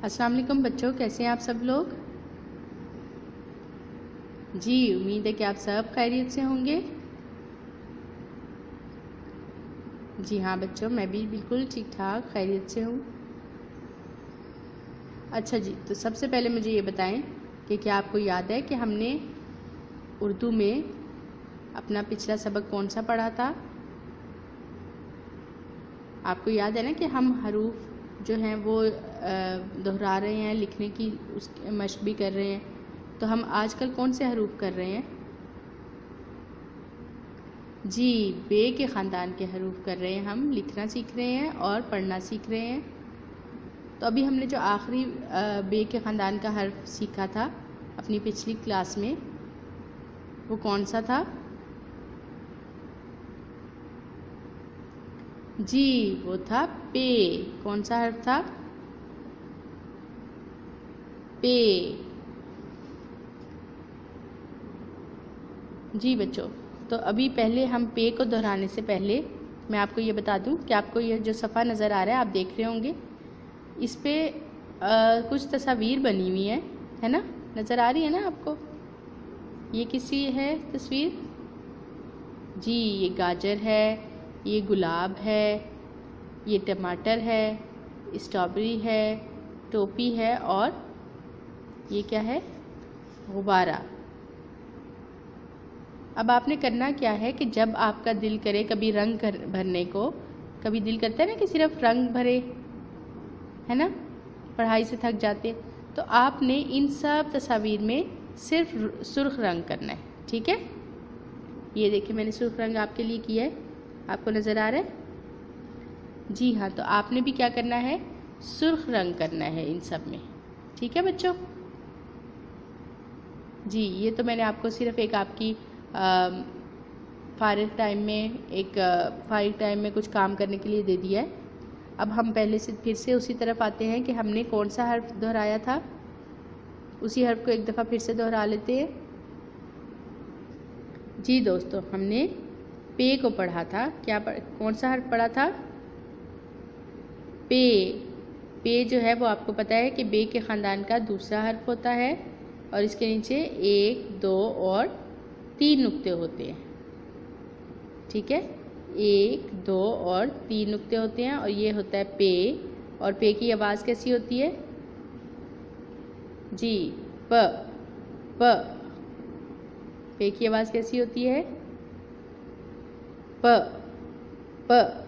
अस्सलाम वालेकुम बच्चों, कैसे हैं आप सब लोग। जी उम्मीद है कि आप सब खैरियत से होंगे। जी हाँ बच्चों, मैं भी बिल्कुल ठीक ठाक खैरियत से हूँ। अच्छा जी, तो सबसे पहले मुझे ये बताएं कि क्या आपको याद है कि हमने उर्दू में अपना पिछला सबक कौन सा पढ़ा था। आपको याद है ना कि हम हरूफ जो हैं वो दोहरा रहे हैं, लिखने की उस मशक भी कर रहे हैं। तो हम आजकल कौन से हरूफ कर रहे हैं? जी, बे के ख़ानदान के हरूफ कर रहे हैं। हम लिखना सीख रहे हैं और पढ़ना सीख रहे हैं। तो अभी हमने जो आखिरी बे के ख़ानदान का हर्फ सीखा था अपनी पिछली क्लास में, वो कौन सा था? जी, वो था पे। कौन सा हर्फ था? पे। जी बच्चों, तो अभी पहले हम पे को दोहराने से पहले मैं आपको ये बता दूं कि आपको ये जो सफ़ा नज़र आ रहा है, आप देख रहे होंगे, इस पे कुछ तस्वीर बनी हुई है ना? नज़र आ रही है ना आपको? ये किसी है तस्वीर? जी, ये गाजर है, ये गुलाब है, ये टमाटर है, स्ट्रॉबेरी है, टोपी है और ये क्या है? गुब्बारा। अब आपने करना क्या है कि जब आपका दिल करे कभी रंग भरने को, कभी दिल करता है ना कि सिर्फ रंग भरे, है ना, पढ़ाई से थक जाते, तो आपने इन सब तस्वीर में सिर्फ सुर्ख रंग करना है। ठीक है, ये देखिए मैंने सुर्ख रंग आपके लिए किया है, आपको नज़र आ रहा है? जी हाँ, तो आपने भी क्या करना है? सुर्ख रंग करना है इन सब में। ठीक है बच्चों? जी, ये तो मैंने आपको सिर्फ एक आपकी फारिग टाइम में कुछ काम करने के लिए दे दिया है। अब हम पहले से फिर से उसी तरफ आते हैं कि हमने कौन सा हर्फ दोहराया था। उसी हर्फ को एक दफ़ा फिर से दोहरा लेते हैं। जी दोस्तों, हमने पे को पढ़ा था। कौन सा हर्फ पढ़ा था? पे। पे जो है वो आपको पता है कि बे के ख़ानदान का दूसरा हर्फ होता है और इसके नीचे 1, 2 और 3 नुक्ते होते हैं। ठीक है, 1, 2 और 3 नुक्ते होते हैं और ये होता है पे। और पे की आवाज़ कैसी होती है? जी, प। प। पे की आवाज़ कैसी होती है? प। प।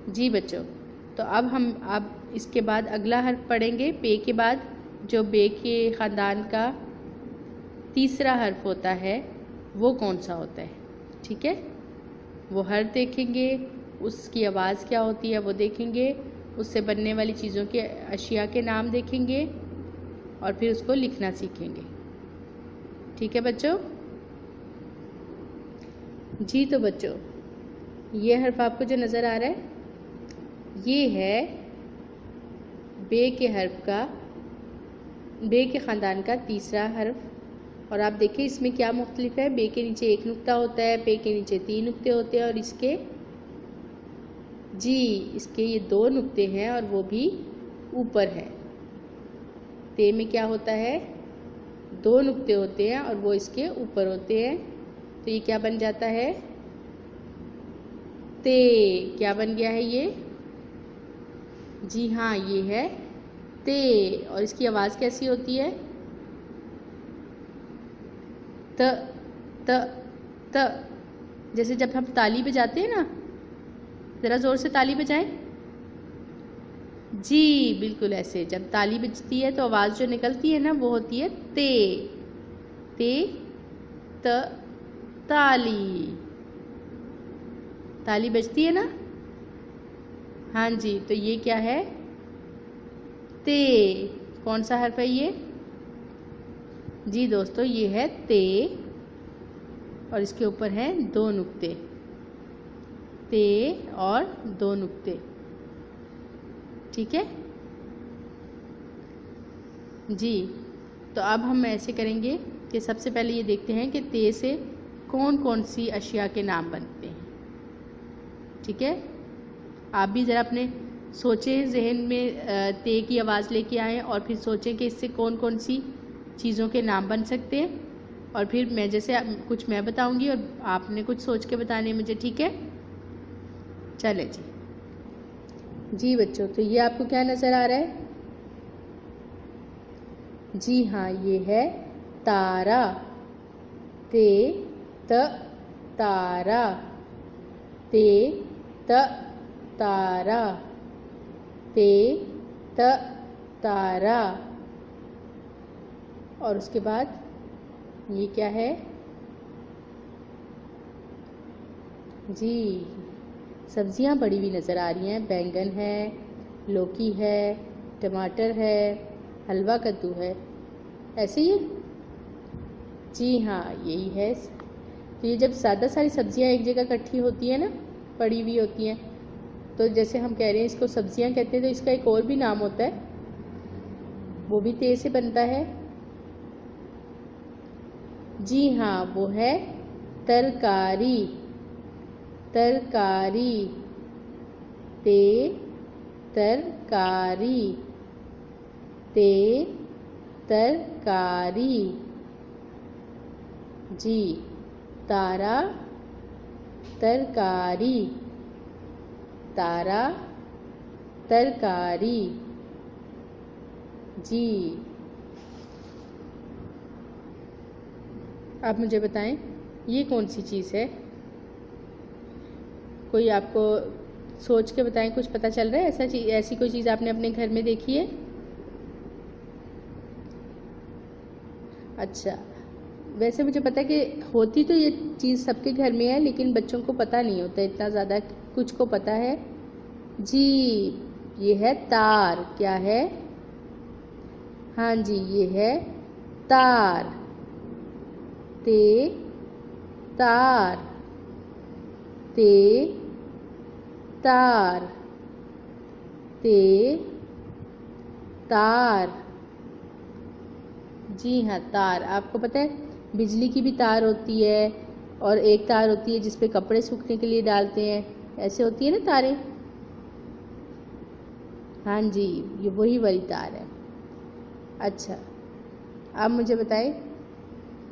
जी बच्चों, तो अब इसके बाद अगला हर्फ पढ़ेंगे पे के बाद। जो बे के ख़ानदान का तीसरा हर्फ होता है वो कौन सा होता है? ठीक है, वो हर्फ देखेंगे, उसकी आवाज़ क्या होती है वो देखेंगे, उससे बनने वाली चीज़ों के अशिया के नाम देखेंगे और फिर उसको लिखना सीखेंगे। ठीक है बच्चों? जी, तो बच्चों ये हर्फ आपको जो नज़र आ रहा है ये है बे के ख़ानदान का तीसरा हर्फ। और आप देखिए इसमें क्या मुख्तलिफ है। बे के नीचे 1 नुक्ता होता है, पे के नीचे 3 नुक्ते होते हैं और इसके ये 2 नुक्ते हैं और वो भी ऊपर है। ते में क्या होता है? 2 नुक्ते होते हैं और वो इसके ऊपर होते हैं। तो ये क्या बन जाता है? ते। क्या बन गया है ये? जी हाँ, ये है ते। और इसकी आवाज़ कैसी होती है? त त त। जैसे जब हम ताली बजाते हैं ना, ज़रा ज़ोर से ताली बजाएं। जी बिल्कुल ऐसे जब ताली बजती है तो आवाज़ जो निकलती है ना वो होती है ते। ते त ताली। ताली बजती है ना? हाँ जी, तो ये क्या है? ते। कौन सा हर्फ है ये? जी दोस्तों, ये है ते और इसके ऊपर हैं 2 नुक्ते। ते और 2 नुक्ते। ठीक है जी, तो अब हम ऐसे करेंगे कि सबसे पहले ये देखते हैं कि ते से कौन कौन सी अशिया के नाम बनते हैं। ठीक है, आप भी ज़रा अपने सोचें, जहन में ते की आवाज़ लेके आएँ और फिर सोचें कि इससे कौन कौन सी चीज़ों के नाम बन सकते हैं। और फिर मैं जैसे कुछ मैं बताऊंगी और आपने कुछ सोच के बताने हैं मुझे, ठीक है? चले जी। जी बच्चों, तो ये आपको क्या नज़र आ रहा है? जी हाँ, ये है तारा। ते त तारा, ते त तारा, ते त तारा। और उसके बाद ये क्या है? जी, सब्जियां पड़ी हुई नज़र आ रही हैं। बैंगन है, लौकी है, टमाटर है, हलवा कद्दू है, ऐसे ही। जी हाँ, यही है। तो ये जब ज़्यादा सारी सब्जियां एक जगह इकट्ठी होती है ना, पड़ी हुई होती हैं, तो जैसे हम कह रहे हैं इसको सब्जियां कहते हैं, तो इसका एक और भी नाम होता है, वो भी ते से बनता है। जी हाँ, वो है तरकारी। तरकारी, ते तरकारी, ते तरकारी। जी, तारा तरकारी, तारा तरकारी। जी, आप मुझे बताएं ये कौन सी चीज़ है? कोई आपको सोच के बताएं, कुछ पता चल रहा है? ऐसी कोई चीज़ आपने अपने घर में देखी है? अच्छा, वैसे मुझे पता है कि होती तो ये चीज़ सबके घर में है, लेकिन बच्चों को पता नहीं होता इतना ज़्यादा। कुछ को पता है। जी, ये है तार। क्या है? हाँ जी, ये है तार। ते तार, ते तार, ते तार। जी हाँ, तार। आपको पता है बिजली की भी तार होती है, और एक तार होती है जिस पे कपड़े सूखने के लिए डालते हैं, ऐसे होती है ना तारें। हाँ जी, ये वही वाली तार है। अच्छा, आप मुझे बताएं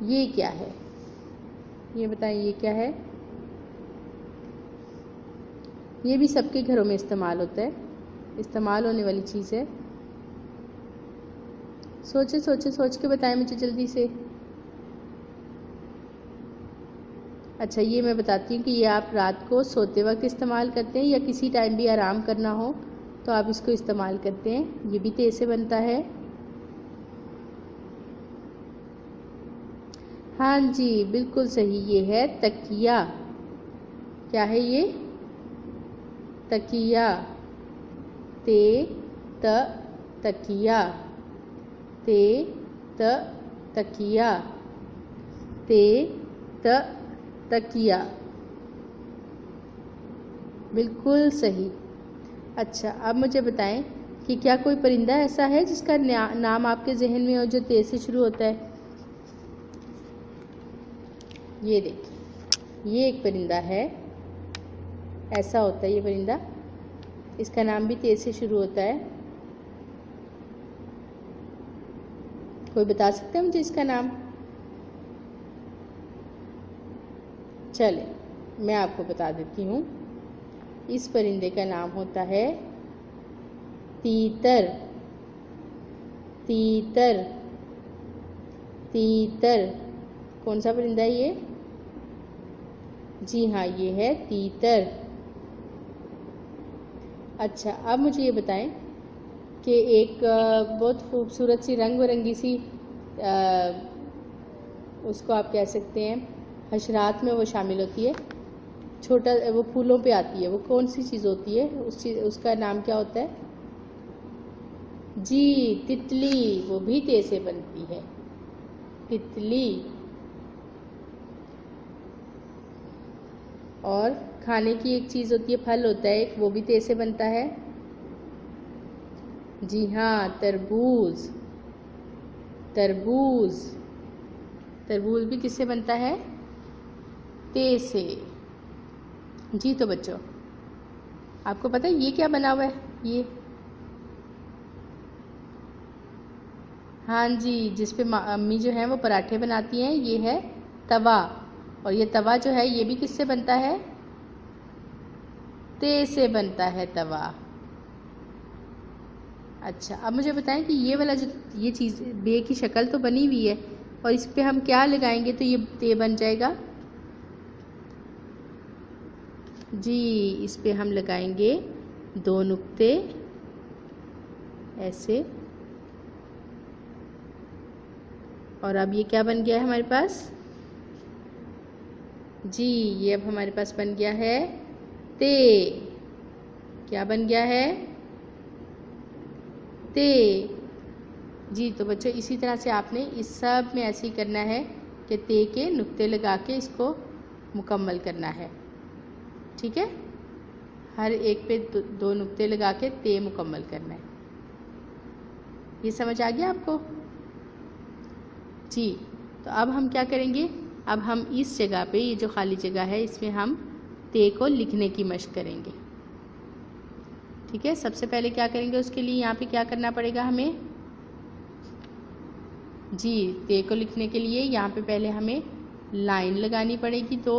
ये क्या है? ये बताएं ये क्या है? ये भी सबके घरों में इस्तेमाल होता है, इस्तेमाल होने वाली चीज़ है। सोचे सोचे सोच के बताएं मुझे जल्दी से। अच्छा, ये मैं बताती हूँ कि ये आप रात को सोते वक्त इस्तेमाल करते हैं, या किसी टाइम भी आराम करना हो तो आप इसको इस्तेमाल करते हैं। ये भी ते से बनता है। हाँ जी, बिल्कुल सही, ये है तकिया। क्या है ये? तकिया। ते त तकिया, ते त तकिया, ते त तकिया। बिल्कुल सही। अच्छा, अब मुझे बताएं कि क्या कोई परिंदा ऐसा है जिसका नाम आपके जहन में हो जो ते से शुरू होता है? ये देखिए, ये एक परिंदा है, ऐसा होता है ये परिंदा, इसका नाम भी ते से शुरू होता है। कोई बता सकता है मुझे इसका नाम? चले, मैं आपको बता देती हूँ। इस परिंदे का नाम होता है तीतर। तीतर, तीतर। कौन सा परिंदा है ये? जी हाँ, ये है तीतर। अच्छा, अब मुझे ये बताएं कि एक बहुत खूबसूरत सी रंग बिरंगी सी उसको आप कह सकते हैं हशरात में वो शामिल होती है, छोटा, वो फूलों पे आती है, वो कौन सी चीज़ होती है? उसका नाम क्या होता है? जी, तितली। वो भी ते से बनती है, तितली। और खाने की एक चीज़ होती है, फल होता है एक, वो भी ते से बनता है। जी हाँ, तरबूज। तरबूज, तरबूज भी किससे बनता है? ते से। जी, तो बच्चों आपको पता है ये क्या बना हुआ है? ये हाँ जी, जिस पे अम्मी जो है वो पराठे बनाती हैं, ये है तवा। और ये तवा जो है ये भी किससे बनता है? ते से बनता है तवा। अच्छा, अब मुझे बताएं कि ये वाला जो ये चीज़ बे की शक्ल तो बनी हुई है, और इस पे हम क्या लगाएंगे तो ये ते बन जाएगा? जी, इस पे हम लगाएंगे 2 नुक्ते ऐसे। और अब ये क्या बन गया है हमारे पास? जी, ये अब हमारे पास बन गया है ते। क्या बन गया है? ते। जी, तो बच्चों इसी तरह से आपने इस सब में ऐसे ही करना है कि ते के नुक्ते लगा के इसको मुकम्मल करना है। ठीक है, हर एक पे 2 नुक्ते लगा के ते मुकम्मल करना है। ये समझ आ गया आपको? जी, तो अब हम क्या करेंगे? अब हम इस जगह पे, ये जो खाली जगह है, इसमें हम ते को लिखने की मशक करेंगे। ठीक है, सबसे पहले क्या करेंगे? उसके लिए यहाँ पे क्या करना पड़ेगा हमें? जी, ते को लिखने के लिए यहाँ पे पहले हमें लाइन लगानी पड़ेगी 2।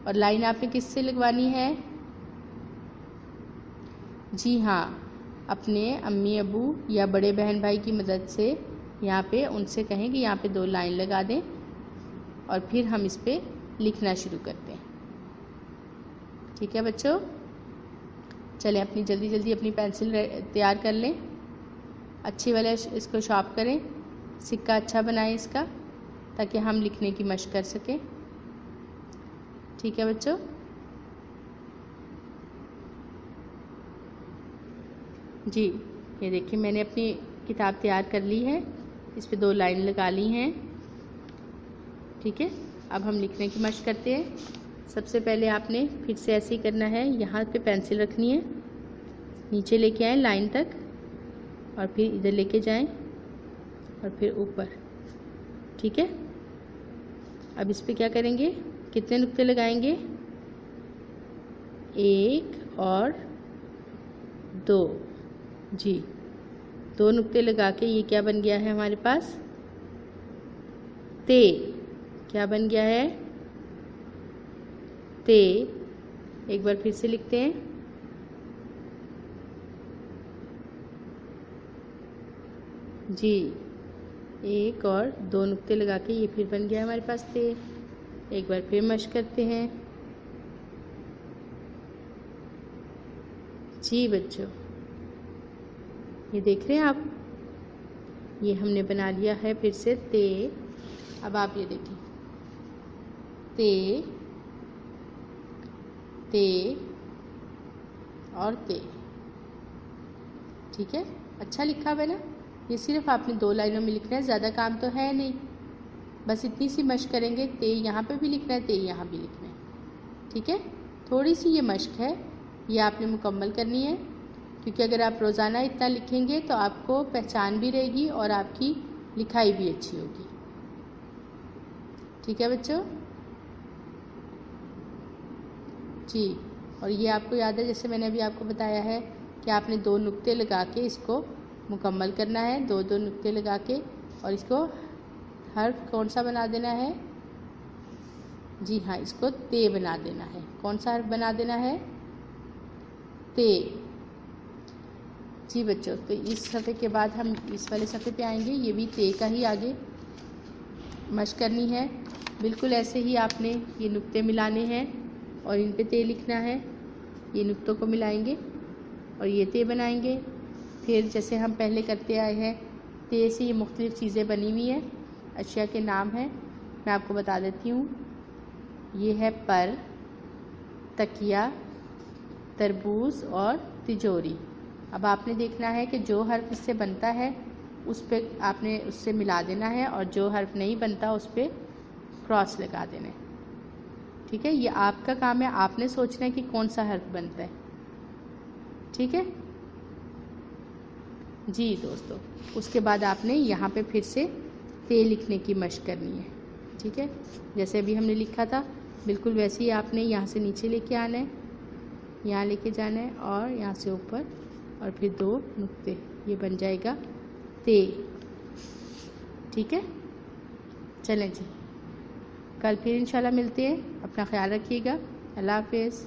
और लाइन आपने किससे लगवानी है? जी हाँ, अपने अम्मी अबू या बड़े बहन भाई की मदद से यहाँ पे उनसे कहें कि यहाँ पे 2 लाइन लगा दें, और फिर हम इस पे लिखना शुरू करते हैं। ठीक है बच्चों, चलें अपनी जल्दी जल्दी अपनी पेंसिल तैयार कर लें। अच्छी वाले इसको शार्प करें, सिक्का अच्छा बनाएं इसका, ताकि हम लिखने की मशक कर सकें। ठीक है बच्चों, जी ये देखिए मैंने अपनी किताब तैयार कर ली है, इस पे 2 लाइन लगा ली हैं। ठीक है, अब हम लिखने की मशक करते हैं। सबसे पहले आपने फिर से ऐसे ही करना है, यहाँ पे पेंसिल रखनी है, नीचे लेके आएँ लाइन तक, और फिर इधर लेके जाएं, और फिर ऊपर। ठीक है, अब इस पे क्या करेंगे? कितने नुक्ते लगाएंगे? 1 और 2। जी, 2 नुक्ते लगा के ये क्या बन गया है हमारे पास? ते। क्या बन गया है? ते। एक बार फिर से लिखते हैं। जी, 1 और 2 नुक्ते लगा के ये फिर बन गया हमारे पास ते। एक बार फिर मशक करते हैं। जी बच्चों, ये देख रहे हैं आप, ये हमने बना लिया है फिर से ते। अब आप ये देखें, ते, ते और ते। ठीक है, अच्छा लिखा हुआ है ना? ये सिर्फ आपने 2 लाइनों में लिखना है, ज़्यादा काम तो है नहीं, बस इतनी सी मशक करेंगे। ते यहाँ पे भी लिखना है, ते यहाँ भी लिखना है। ठीक है, थोड़ी सी ये मशक है, ये आपने मुकम्मल करनी है, क्योंकि अगर आप रोज़ाना इतना लिखेंगे तो आपको पहचान भी रहेगी और आपकी लिखाई भी अच्छी होगी। ठीक है बच्चों? जी, और ये आपको याद है, जैसे मैंने अभी आपको बताया है कि आपने 2 नुक्ते लगा के इसको मुकम्मल करना है, 2-2 नुक्ते लगा के, और इसको हर्फ कौन सा बना देना है? जी हाँ, इसको ते बना देना है। कौन सा हर्फ बना देना है? ते। जी बच्चों, तो इस सफ़े के बाद हम इस वाले सफ़े पे आएंगे, ये भी ते का ही आगे मशक करनी है। बिल्कुल ऐसे ही आपने ये नुक्ते मिलाने हैं और इन पे ते लिखना है। ये नुक्तों को मिलाएंगे और ये ते बनाएंगे। फिर जैसे हम पहले करते आए हैं, ते से ये मुख्तलिफ़ चीज़ें बनी हुई हैं, अशिया के नाम हैं, मैं आपको बता देती हूँ। ये है पर, तकिया, तरबूज और तिजोरी। अब आपने देखना है कि जो हर्फ इससे बनता है उस पर आपने उससे मिला देना है, और जो हर्फ नहीं बनता उस पर क्रॉस लगा देना है। ठीक है, ये आपका काम है, आपने सोचना है कि कौन सा हर्फ बनता है। ठीक है जी दोस्तों, उसके बाद आपने यहाँ पे फिर से ते लिखने की मशक करनी है। ठीक है, जैसे अभी हमने लिखा था बिल्कुल वैसे ही आपने यहाँ से नीचे लेके आना है, यहाँ लेके जाना है और यहाँ से ऊपर और फिर 2 नुक्ते, ये बन जाएगा ते। ठीक है, चलें जी, कल फिर इंशाल्लाह मिलते हैं। अपना ख्याल रखिएगा। अल्लाह हाफिज़।